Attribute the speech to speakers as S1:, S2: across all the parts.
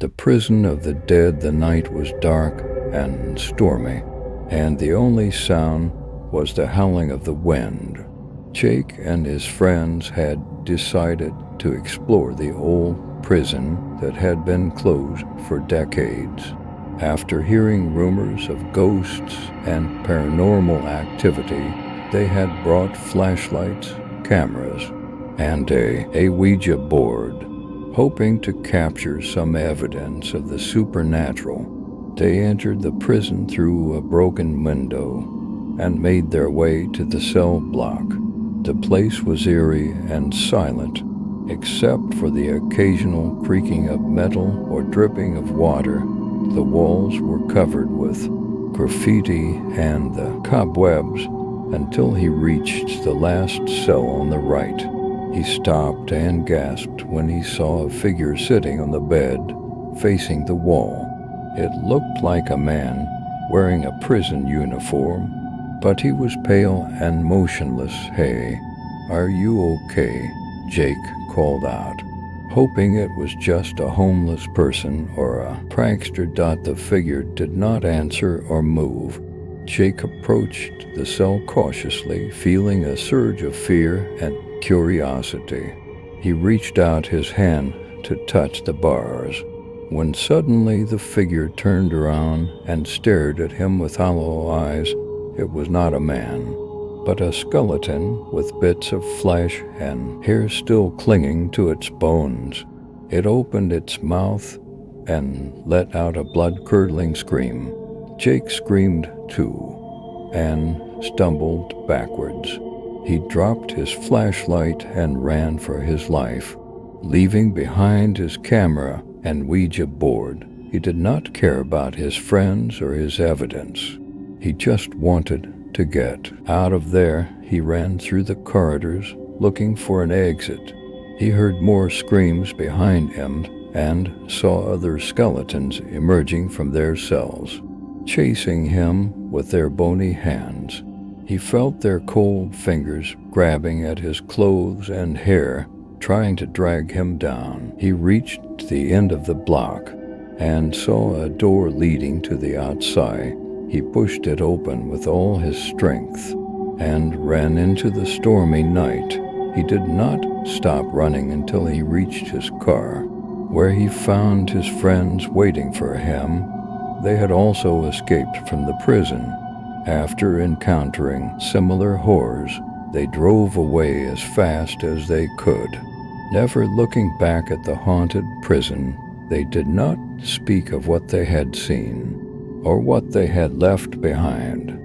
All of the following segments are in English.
S1: the prison of the dead. The night was dark and stormy, and the only sound was the howling of the wind. Jake and his friends had decided to explore the old prison that had been closed for decades. After hearing rumors of ghosts and paranormal activity, they had brought flashlights, cameras, and a Ouija board, hoping to capture some evidence of the supernatural. They entered the prison through a broken window and made their way to the cell block. The place was eerie and silent, except for the occasional creaking of metal or dripping of water. The walls were covered with graffiti and the cobwebs until he reached the last cell on the right. He stopped and gasped when he saw a figure sitting on the bed, facing the wall. It looked like a man wearing a prison uniform, but he was pale and motionless. "Hey, are you okay?" Jake called out, hoping it was just a homeless person or a prankster. The figure did not answer or move. Jake approached the cell cautiously, feeling a surge of fear and curiosity. He reached out his hand to touch the bars, when suddenly the figure turned around and stared at him with hollow eyes. It was not a man, but a skeleton with bits of flesh and hair still clinging to its bones. It opened its mouth and let out a blood-curdling scream. Jake screamed too and stumbled backwards. He dropped his flashlight and ran for his life, leaving behind his camera and Ouija board. He did not care about his friends or his evidence. He just wanted to get out of there. He ran through the corridors, looking for an exit. He heard more screams behind him and saw other skeletons emerging from their cells, chasing him with their bony hands. He felt their cold fingers grabbing at his clothes and hair, trying to drag him down. He reached the end of the block and saw a door leading to the outside. He pushed it open with all his strength and ran into the stormy night. He did not stop running until he reached his car, where he found his friends waiting for him. They had also escaped from the prison. After encountering similar horrors, they drove away as fast as they could, never looking back at the haunted prison. They did not speak of what they had seen or what they had left behind.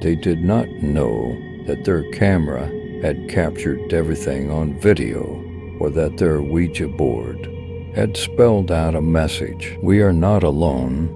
S1: They did not know that their camera had captured everything on video, or that their Ouija board had spelled out a message: "We are not alone."